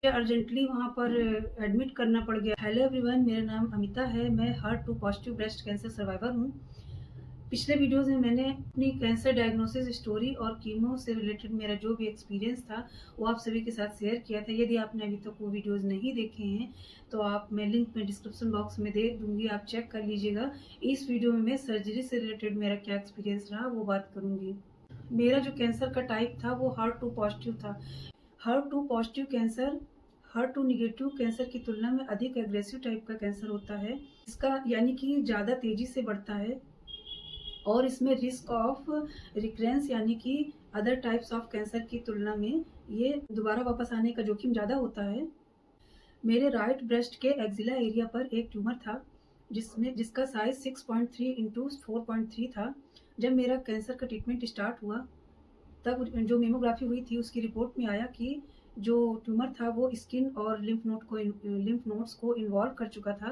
मुझे अर्जेंटली वहाँ पर एडमिट करना पड़ गया। हेलो एवरीवन, मेरा नाम अमिता है। मैं HER2 positive breast cancer survivor हूँ। पिछले वीडियोस में मैंने अपनी कैंसर डायग्नोसिस स्टोरी और कीमो से रिलेटेड मेरा जो भी एक्सपीरियंस था वो आप सभी के साथ शेयर किया था। यदि आपने अभी तक वो वीडियोस नहीं देखे हैं तो मैं लिंक में डिस्क्रिप्शन बॉक्स में दे दूंगी, आप चेक कर लीजिएगा। इस वीडियो में मैं सर्जरी से रिलेटेड मेरा क्या एक्सपीरियंस रहा वो बात करूंगी। मेरा जो कैंसर का टाइप था वो HER2 पॉजिटिव था। HER2 positive cancer HER2 negative cancer की तुलना में अधिक एग्रेसिव टाइप का कैंसर होता है। इसका यानी कि ज़्यादा तेजी से बढ़ता है और इसमें रिस्क ऑफ रिकरेंस यानी कि अदर टाइप्स ऑफ कैंसर की तुलना में ये दोबारा वापस आने का जोखिम ज़्यादा होता है। मेरे राइट ब्रेस्ट के एक्जिला एरिया पर एक ट्यूमर था जिसका साइज 6.3 इंटू 4.3 था। जब मेरा कैंसर का ट्रीटमेंट स्टार्ट हुआ तब जो मेमोग्राफी हुई थी उसकी रिपोर्ट में आया कि जो ट्यूमर था वो स्किन और लिम्फ नोड्स को इन्वॉल्व कर चुका था।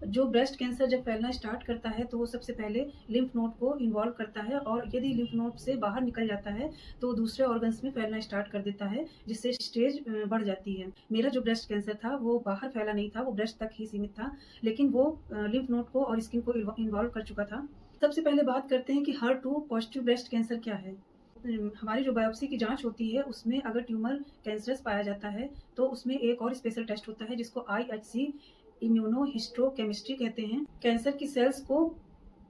जो ब्रेस्ट कैंसर जब फैलना स्टार्ट करता है तो वो सबसे पहले लिम्फ नोड को इन्वॉल्व करता है और यदि लिम्फ नोड से बाहर निकल जाता है तो दूसरे ऑर्गन्स में फैलना स्टार्ट कर देता है, जिससे स्टेज बढ़ जाती है। मेरा जो ब्रेस्ट कैंसर था वो बाहर फैला नहीं था, वो ब्रेस्ट तक ही सीमित था, लेकिन वो लिम्फ नोड को और स्किन को इन्वॉल्व कर चुका था। सबसे पहले बात करते हैं कि HER2 पॉजिटिव ब्रेस्ट कैंसर क्या है। हमारी जो बायोप्सी की जांच होती है उसमें अगर ट्यूमर कैंसरस पाया जाता है तो उसमें एक और स्पेशल टेस्ट होता है जिसको IHC इम्यूनोहिस्टोकेमिस्ट्री कहते हैं। कैंसर की सेल्स को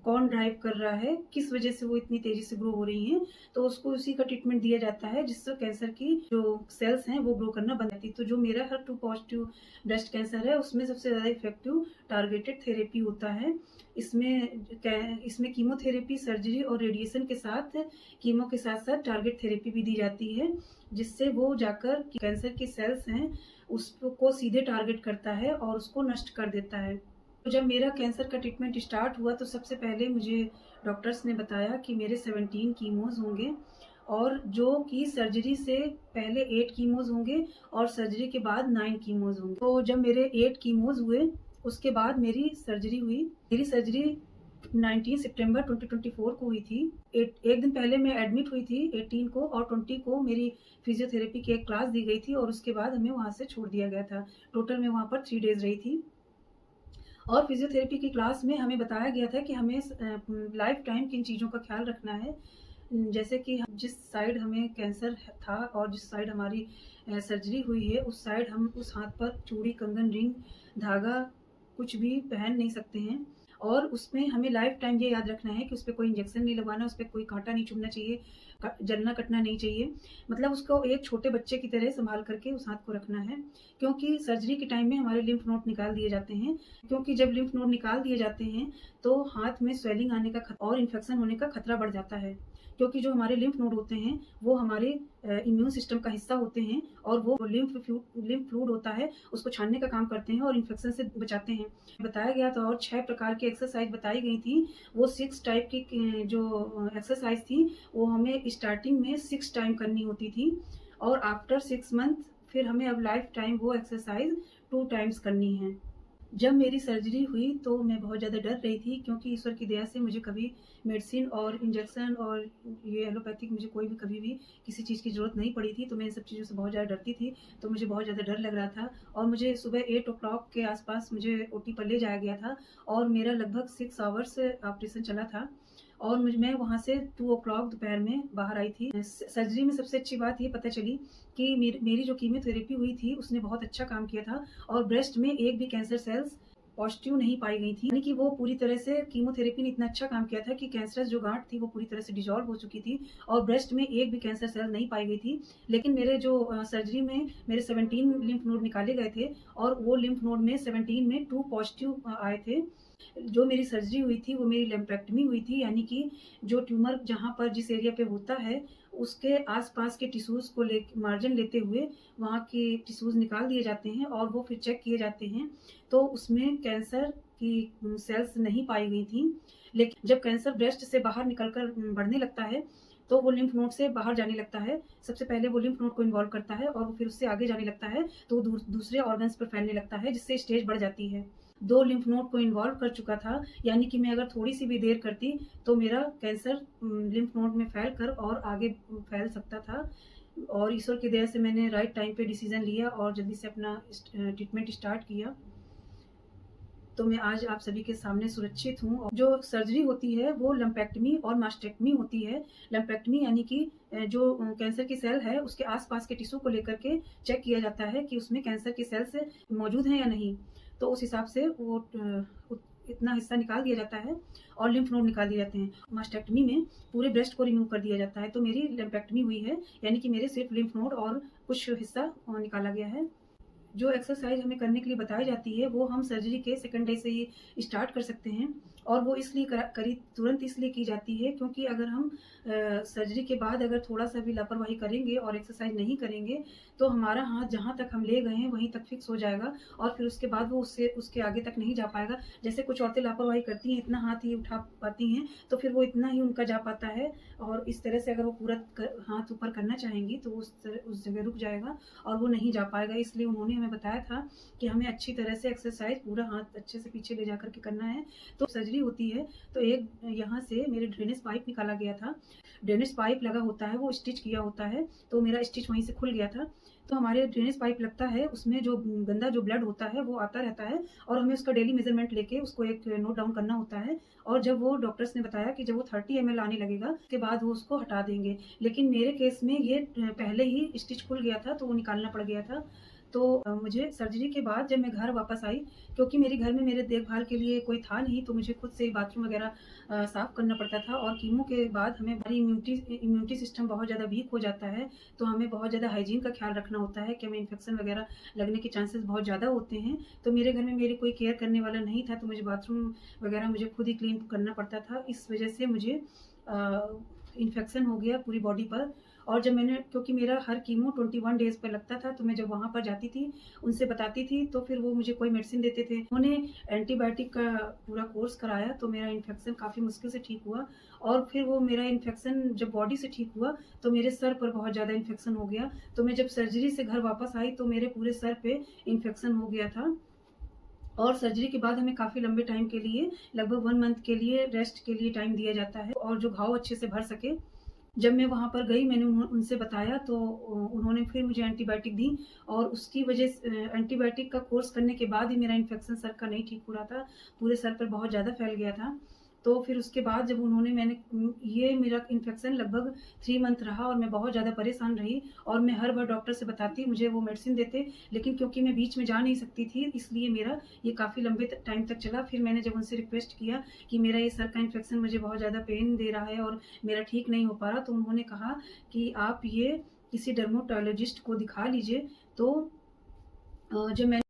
कौन ड्राइव कर रहा है, किस वजह से वो इतनी तेजी से ग्रो हो रही हैं, तो उसको उसी का ट्रीटमेंट दिया जाता है जिससे कैंसर की जो सेल्स हैं वो ग्रो करना बंद जाती है। तो जो मेरा HER2 पॉजिटिव ब्रेस्ट कैंसर है उसमें सबसे ज़्यादा इफेक्टिव टारगेटेड थेरेपी होता है। इसमें कीमोथेरेपी, सर्जरी और रेडिएशन के साथ कीमो के साथ साथ टारगेट थेरेपी भी दी जाती है, जिससे वो जाकर कैंसर की सेल्स हैं उसको सीधे टारगेट करता है और उसको नष्ट कर देता है। तो जब मेरा कैंसर का ट्रीटमेंट स्टार्ट हुआ तो सबसे पहले मुझे डॉक्टर्स ने बताया कि मेरे 17 कीमोज होंगे और जो कि सर्जरी से पहले 8 कीमोज होंगे और सर्जरी के बाद 9 कीमोज होंगे। तो जब मेरे 8 कीमोज हुए उसके बाद मेरी सर्जरी हुई। मेरी सर्जरी 19 सितंबर 2024 को हुई थी। एक दिन पहले मैं एडमिट हुई थी 18 को, और 20 को मेरी फिजियोथेरेपी की एक क्लास दी गई थी और उसके बाद हमें वहाँ से छोड़ दिया गया था। टोटल मैं वहाँ पर 3 डेज रही थी और फिजियोथेरेपी की क्लास में हमें बताया गया था कि हमें लाइफ टाइम किन चीज़ों का ख्याल रखना है। जैसे कि जिस साइड हमें कैंसर था और जिस साइड हमारी सर्जरी हुई है उस साइड हम उस हाथ पर चूड़ी, कंगन, रिंग, धागा कुछ भी पहन नहीं सकते हैं। और उसमें हमें लाइफ टाइम ये याद रखना है कि उस पर कोई इंजेक्शन नहीं लगवाना, उस पर कोई कांटा नहीं चुभना चाहिए, जलना कटना नहीं चाहिए। मतलब उसको एक छोटे बच्चे की तरह संभाल करके उस हाथ को रखना है, क्योंकि सर्जरी के टाइम में हमारे लिम्फ नोड निकाल दिए जाते हैं। क्योंकि जब लिम्फ नोड निकाल दिए जाते हैं तो हाथ में स्वेलिंग आने का और इन्फेक्शन होने का खतरा बढ़ जाता है, क्योंकि जो हमारे लिम्फ नोड होते हैं वो हमारे इम्यून सिस्टम का हिस्सा होते हैं और वो लिम्फ फ्लूइड होता है उसको छानने का काम करते हैं और इन्फेक्शन से बचाते हैं। बताया गया था और 6 प्रकार की एक्सरसाइज बताई गई थी। वो 6 टाइप की जो एक्सरसाइज थी वो हमें स्टार्टिंग में 6 टाइम करनी होती थी और आफ्टर 6 मंथ फिर हमें अब लाइफ टाइम वो एक्सरसाइज 2 टाइम्स करनी है। जब मेरी सर्जरी हुई तो मैं बहुत ज़्यादा डर रही थी, क्योंकि ईश्वर की दया से मुझे कभी मेडिसिन और इंजेक्शन और ये एलोपैथिक मुझे कोई भी कभी भी किसी चीज़ की ज़रूरत नहीं पड़ी थी। तो मैं इन सब चीज़ों से बहुत ज़्यादा डरती थी, तो मुझे बहुत ज़्यादा डर लग रहा था। और मुझे सुबह 8 o'clock के आसपास मुझे OT पर ले जाया गया था और मेरा लगभग 6 आवर्स ऑपरेशन चला था और मैं वहाँ से 2 o'clock दोपहर में बाहर आई थी। सर्जरी में सबसे अच्छी बात ये पता चली कि मेरी जो कीमोथेरेपी हुई थी उसने बहुत अच्छा काम किया था और ब्रेस्ट में एक भी कैंसर सेल्स पॉजिटिव नहीं पाई गई थी। यानी कि वो पूरी तरह से कीमोथेरेपी ने इतना अच्छा काम किया था कि कैंसरस जो गांठ थी वो पूरी तरह से डिजॉल्व हो चुकी थी और ब्रेस्ट में एक भी कैंसर सेल नहीं पाई गई थी। लेकिन मेरे जो सर्जरी में मेरे 17 लिम्फ नोड निकाले गए थे और वो लिम्फ नोड में 17 में 2 पॉजिटिव आए थे। जो मेरी सर्जरी हुई थी वो मेरी लैम्पेक्टमी हुई थी, यानी कि जो ट्यूमर जहाँ पर जिस एरिया पे होता है उसके आसपास के टिश्यूज़ को मार्जिन लेते हुए वहाँ के टिश्यूज़ निकाल दिए जाते हैं और वो फिर चेक किए जाते हैं, तो उसमें कैंसर की सेल्स नहीं पाई गई थी। लेकिन जब कैंसर ब्रेस्ट से बाहर निकलकर बढ़ने लगता है तो वो लिम्फ नोड से बाहर जाने लगता है। सबसे पहले वो लिम्फ नोड को इन्वॉल्व करता है और फिर उससे आगे जाने लगता है तो दूसरे ऑर्गन्स पर फैलने लगता है, जिससे स्टेज बढ़ जाती है। 2 लिम्फ नोड को इन्वॉल्व कर चुका था, यानी कि मैं अगर थोड़ी सी भी देर करती तो मेरा कैंसर लिम्फ नोड में फैल कर और आगे फैल सकता था। और ईश्वर की दया से मैंने राइट टाइम पे डिसीज़न लिया और जल्दी से अपना ट्रीटमेंट स्टार्ट किया। तो मैं आज आप सभी के सामने सुरक्षित हूँ। जो सर्जरी होती है वो लम्पेक्टमी और मास्टेक्टमी होती है। लम्पेक्टमी यानी कि जो कैंसर की सेल है उसके आस-पास के टिश्यू को लेकर के चेक किया जाता है कि उसमें कैंसर की सेल्स मौजूद हैं या नहीं। तो उस हिसाब से वो इतना हिस्सा निकाल दिया जाता है और लिम्फ नोड निकाल दिए जाते हैं। मास्टेक्टमी में पूरे ब्रेस्ट को रिमूव कर दिया जाता है। तो मेरी लम्पेक्टमी हुई है, यानी कि मेरे सिर्फ लिम्फ नोड और कुछ हिस्सा निकाला गया है। जो एक्सरसाइज हमें करने के लिए बताई जाती है वो हम सर्जरी के सेकंड डे से ही स्टार्ट कर सकते हैं। और वो इसलिए करी तुरंत इसलिए की जाती है क्योंकि अगर हम सर्जरी के बाद अगर थोड़ा सा भी लापरवाही करेंगे और एक्सरसाइज नहीं करेंगे तो हमारा हाथ जहाँ तक हम ले गए हैं वहीं तक फिक्स हो जाएगा और फिर उसके बाद वो उसके आगे तक नहीं जा पाएगा। जैसे कुछ औरतें लापरवाही करती हैं, इतना हाथ ही उठा पाती हैं तो फिर वो इतना ही उनका जा पाता है और इस तरह से अगर वो पूरा हाथ ऊपर करना चाहेंगी तो उस जगह रुक जाएगा और वो नहीं जा पाएगा। इसलिए उन्होंने हमें बताया था कि हमें अच्छी तरह से एक्सरसाइज पूरा हाथ अच्छे से पीछे ले जाकर के करना है। तो सर्जरी होती है तो एक यहाँ से मेरे ड्रेनेज पाइप निकाला गया था। ड्रेनेज पाइप लगा होता है, वो स्टिच किया होता है, तो मेरा स्टिच वहीं से खुल गया था। तो हमारे ड्रेनेज पाइप लगता है, उसमें जो गंदा जो ब्लड होता है वो आता रहता है और हमें उसका डेली मेजरमेंट लेके उसको एक नोट डाउन करना होता है। और जब वो डॉक्टर्स ने बताया कि जब वो 30 ml आने लगेगा उसके बाद वो उसको हटा देंगे। लेकिन मेरे केस में ये पहले ही स्टिच खुल गया था तो वो निकालना पड़ गया था। तो मुझे सर्जरी के बाद जब मैं घर वापस आई, क्योंकि मेरे घर में मेरे देखभाल के लिए कोई था नहीं, तो मुझे खुद से ही बाथरूम वगैरह साफ़ करना पड़ता था। और कीमो के बाद हमें हमारी इम्यूनिटी सिस्टम बहुत ज़्यादा वीक हो जाता है, तो हमें बहुत ज़्यादा हाइजीन का ख्याल रखना होता है कि हमें इन्फेक्शन वगैरह लगने के चांसेस बहुत ज़्यादा होते हैं। तो मेरे घर में मेरी कोई केयर करने वाला नहीं था, तो मुझे बाथरूम वगैरह मुझे खुद ही क्लीन करना पड़ता था। इस वजह से मुझे इन्फेक्शन हो गया पूरी बॉडी पर। और जब मैंने, क्योंकि मेरा हर कीमो 21 डेज़ पर लगता था, तो मैं जब वहाँ पर जाती थी, उनसे बताती थी, तो फिर वो मुझे कोई मेडिसिन देते थे। उन्होंने एंटीबायोटिक का पूरा कोर्स कराया, तो मेरा इन्फेक्शन काफ़ी मुश्किल से ठीक हुआ। और फिर वो मेरा इन्फेक्शन जब बॉडी से ठीक हुआ, तो मेरे सर पर बहुत ज़्यादा इन्फेक्शन हो गया। तो मैं जब सर्जरी से घर वापस आई, तो मेरे पूरे सर पे इन्फेक्शन हो गया था। और सर्जरी के बाद हमें काफ़ी लंबे टाइम के लिए, लगभग 1 मंथ के लिए रेस्ट के लिए टाइम दिया जाता है और जो घाव अच्छे से भर सके। जब मैं वहाँ पर गई, मैंने उनसे बताया, तो उन्होंने फिर मुझे एंटीबायोटिक दी और उसकी वजह से एंटीबायोटिक का कोर्स करने के बाद ही मेरा इन्फेक्शन सर का नहीं ठीक हो रहा था, पूरे सर पर बहुत ज़्यादा फैल गया था। तो फिर उसके बाद जब ये मेरा इन्फेक्शन लगभग 3 मंथ रहा और मैं बहुत ज़्यादा परेशान रही और मैं हर बार डॉक्टर से बताती, मुझे वो मेडिसिन देते, लेकिन क्योंकि मैं बीच में जा नहीं सकती थी, इसलिए मेरा ये काफ़ी लंबे टाइम तक चला। फिर मैंने जब उनसे रिक्वेस्ट किया कि मेरा ये सर का इन्फेक्शन मुझे बहुत ज़्यादा पेन दे रहा है और मेरा ठीक नहीं हो पा रहा, तो उन्होंने कहा कि आप ये किसी डर्मेटोलॉजिस्ट को दिखा लीजिए। तो जब मैं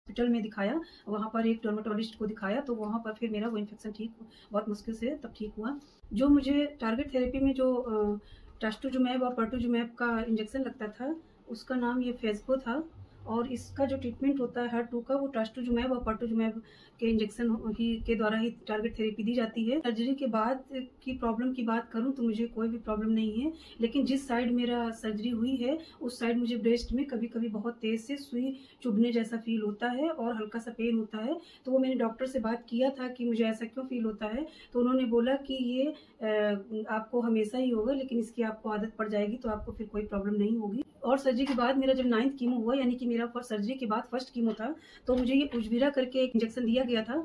हॉस्पिटल में दिखाया, वहाँ पर एक डर्मेटोलॉजिस्ट को दिखाया, तो वहाँ पर फिर मेरा वो इन्फेक्शन ठीक, बहुत मुश्किल से तब ठीक हुआ। जो मुझे टारगेट थेरेपी में जो ट्रस्टुजुमैब और पर्टुजुमैब का इंजेक्शन लगता था, उसका नाम ये फेस्को था। और इसका जो ट्रीटमेंट होता है HER2 का, वो ट्रस्टुजुमैब और पर्टुजुमैब के इंजेक्शन ही के द्वारा ही टारगेट थेरेपी दी जाती है। सर्जरी के बाद की प्रॉब्लम की बात करूँ तो मुझे कोई भी प्रॉब्लम नहीं है, लेकिन जिस साइड मेरा सर्जरी हुई है उस साइड मुझे ब्रेस्ट में कभी-कभी बहुत तेज़ से सुई चुभने जैसा फ़ील होता है और हल्का सा पेन होता है। तो वो मैंने डॉक्टर से बात किया था कि मुझे ऐसा क्यों फ़ील होता है, तो उन्होंने बोला कि ये आपको हमेशा ही होगा, लेकिन इसकी आपको आदत पड़ जाएगी तो आपको फिर कोई प्रॉब्लम नहीं होगी। और सर्जरी के बाद मेरा जब 9th कीमो हुआ, यानी कि मेरा सर्जरी के बाद फर्स्ट कीमो था, तो मुझे ये उजवीरा करके एक इंजेक्शन दिया गया था।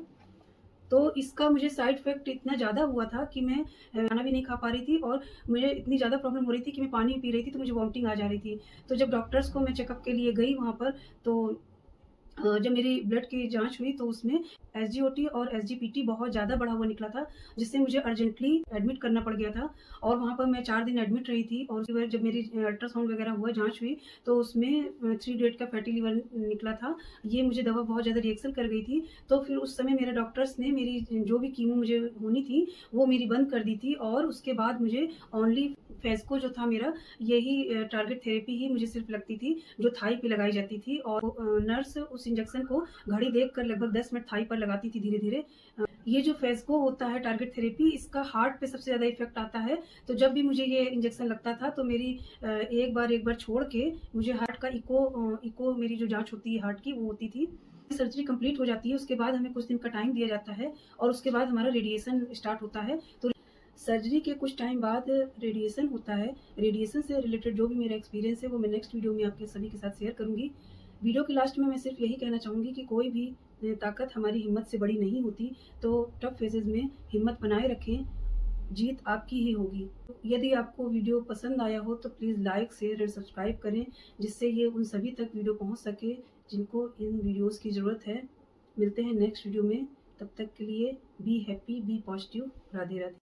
तो इसका मुझे साइड इफ़ेक्ट इतना ज़्यादा हुआ था कि मैं खाना भी नहीं खा पा रही थी और मुझे इतनी ज़्यादा प्रॉब्लम हो रही थी कि मैं पानी पी रही थी तो मुझे वॉमिटिंग आ जा रही थी। तो जब डॉक्टर्स को मैं चेकअप के लिए गई वहाँ पर, तो जब मेरी ब्लड की जाँच हुई तो उसमें एसजीओटी और एसजीपीटी बहुत ज़्यादा बढ़ा हुआ निकला था, जिससे मुझे अर्जेंटली एडमिट करना पड़ गया था। और वहाँ पर मैं 4 दिन एडमिट रही थी और उसके बाद जब मेरी अल्ट्रासाउंड वगैरह हुआ, जाँच हुई, तो उसमें 3 ग्रेड का फैटी लिवर निकला था। ये मुझे दवा बहुत ज़्यादा रिएक्शन कर गई थी। तो फिर उस समय मेरे डॉक्टर्स ने मेरी जो भी कीमो मुझे होनी थी, वो मेरी बंद कर दी थी और उसके बाद मुझे ओनली फेस्को जो था मेरा, यही टारगेट थेरेपी ही मुझे सिर्फ लगती थी, जो थाई पे लगाई जाती थी। और नर्स उस इंजेक्शन को घड़ी देखकर लगभग 10 मिनट थाई पर लगाती थी धीरे-धीरे। ये जो फेस्को होता है टारगेट थेरेपी, इसका हार्ट पे सबसे ज़्यादा इफ़ेक्ट आता है। तो जब भी मुझे ये इंजेक्शन लगता था तो मेरी एक बार छोड़ के मुझे हार्ट का इको मेरी जो जाँच होती है हार्ट की, वो होती थी। सर्जरी कंप्लीट हो जाती है, उसके बाद हमें कुछ दिन का टाइम दिया जाता है और उसके बाद हमारा रेडिएशन स्टार्ट होता है। तो सर्जरी के कुछ टाइम बाद रेडिएशन होता है। रेडिएशन से रिलेटेड जो भी मेरा एक्सपीरियंस है वो मैं नेक्स्ट वीडियो में आपके सभी के साथ शेयर करूँगी। वीडियो के लास्ट में मैं सिर्फ यही कहना चाहूँगी कि कोई भी ताकत हमारी हिम्मत से बड़ी नहीं होती, तो टफ फेजेज़ में हिम्मत बनाए रखें, जीत आपकी ही होगी। यदि आपको वीडियो पसंद आया हो तो please like, share and subscribe करें, जिससे ये उन सभी तक वीडियो पहुँच सके जिनको इन वीडियोज़ की ज़रूरत है। मिलते हैं नेक्स्ट वीडियो में, तब तक के लिए be happy, be positive. Radhe Radhe.